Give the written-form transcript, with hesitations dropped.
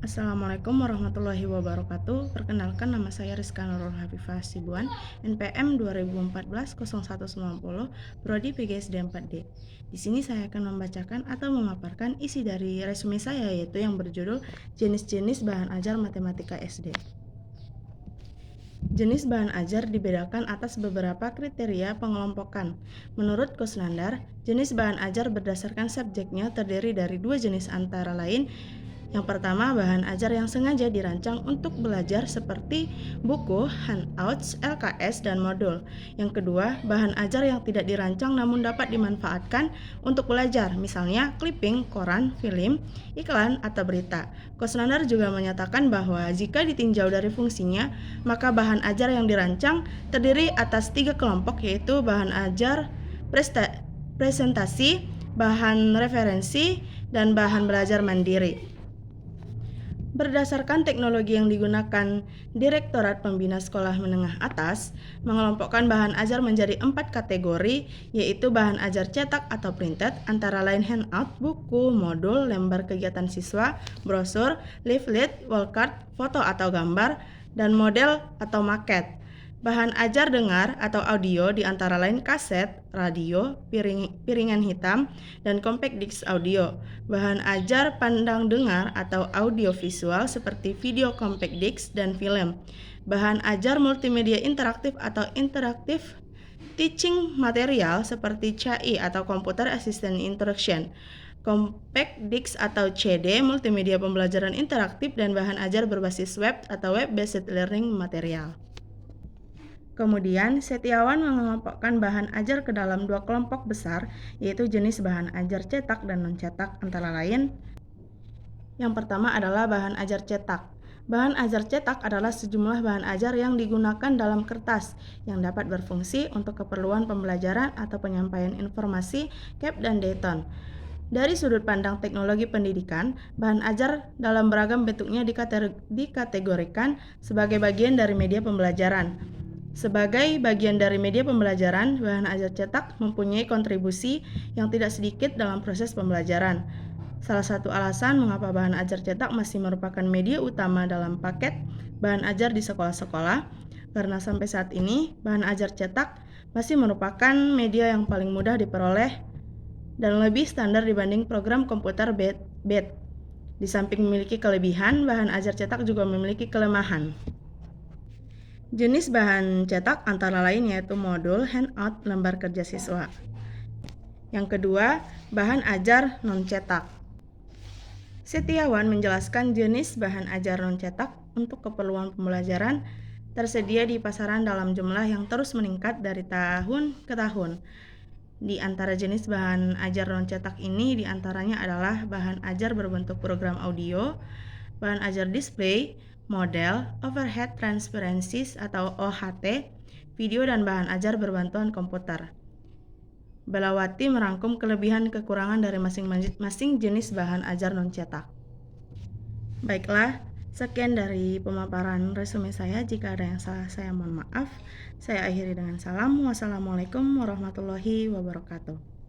Assalamualaikum warahmatullahi wabarakatuh. Perkenalkan, nama saya Rizka Nurul Hafifah Sibuan, NPM 2014-0190, Prodi PGSD 4D. Di sini saya akan membacakan atau memaparkan isi dari resume saya, yaitu yang berjudul Jenis-jenis bahan ajar matematika SD. Jenis bahan ajar dibedakan atas beberapa kriteria pengelompokan. Menurut Kusnandar, jenis bahan ajar berdasarkan subjeknya terdiri dari dua jenis antara lain. Yang pertama, bahan ajar yang sengaja dirancang untuk belajar seperti buku, handouts, LKS, dan modul. Yang kedua, bahan ajar yang tidak dirancang namun dapat dimanfaatkan untuk belajar, misalnya clipping, koran, film, iklan, atau berita. Kusnandar juga menyatakan bahwa jika ditinjau dari fungsinya, maka bahan ajar yang dirancang terdiri atas 3 kelompok, yaitu bahan ajar presentasi, bahan referensi, dan bahan belajar mandiri. Berdasarkan teknologi yang digunakan, Direktorat Pembina Sekolah Menengah Atas mengelompokkan bahan ajar menjadi 4 kategori, yaitu bahan ajar cetak atau printed, antara lain handout, buku, modul, lembar kegiatan siswa, brosur, leaflet, wallcard, foto atau gambar, dan model atau maket. Bahan ajar dengar atau audio di antara lain kaset, radio, piringan hitam, dan compact disc audio. Bahan ajar pandang dengar atau audio visual seperti video compact disc dan film. Bahan ajar multimedia interaktif atau interaktif teaching material seperti CAI atau Computer Assistant Instruction. Compact disc atau CD, multimedia pembelajaran interaktif, dan bahan ajar berbasis web atau web-based learning material. Kemudian, Setiawan mengelompokkan bahan ajar ke dalam 2 kelompok besar, yaitu jenis bahan ajar cetak dan non-cetak, antara lain. Yang pertama adalah bahan ajar cetak. Bahan ajar cetak adalah sejumlah bahan ajar yang digunakan dalam kertas, yang dapat berfungsi untuk keperluan pembelajaran atau penyampaian informasi, Cap dan Dayton. Dari sudut pandang teknologi pendidikan, bahan ajar dalam beragam bentuknya dikategorikan sebagai bagian dari media pembelajaran. Sebagai bagian dari media pembelajaran, bahan ajar cetak mempunyai kontribusi yang tidak sedikit dalam proses pembelajaran. Salah satu alasan mengapa bahan ajar cetak masih merupakan media utama dalam paket bahan ajar di sekolah-sekolah, karena sampai saat ini bahan ajar cetak masih merupakan media yang paling mudah diperoleh dan lebih standar dibanding program komputer BED. Di samping memiliki kelebihan, bahan ajar cetak juga memiliki kelemahan. Jenis bahan cetak antara lain yaitu modul, handout, lembar kerja siswa. Yang kedua, bahan ajar non-cetak. Setiawan menjelaskan jenis bahan ajar non-cetak untuk keperluan pembelajaran tersedia di pasaran dalam jumlah yang terus meningkat dari tahun ke tahun. Di antara jenis bahan ajar non-cetak ini diantaranya adalah bahan ajar berbentuk program audio, bahan ajar display, model, overhead transparencies atau OHT, video, dan bahan ajar berbantuan komputer. Belawati merangkum kelebihan kekurangan dari masing-masing jenis bahan ajar non-cetak. Baiklah, sekian dari pemaparan resume saya. Jika ada yang salah, saya mohon maaf. Saya akhiri dengan salam. Wassalamualaikum warahmatullahi wabarakatuh.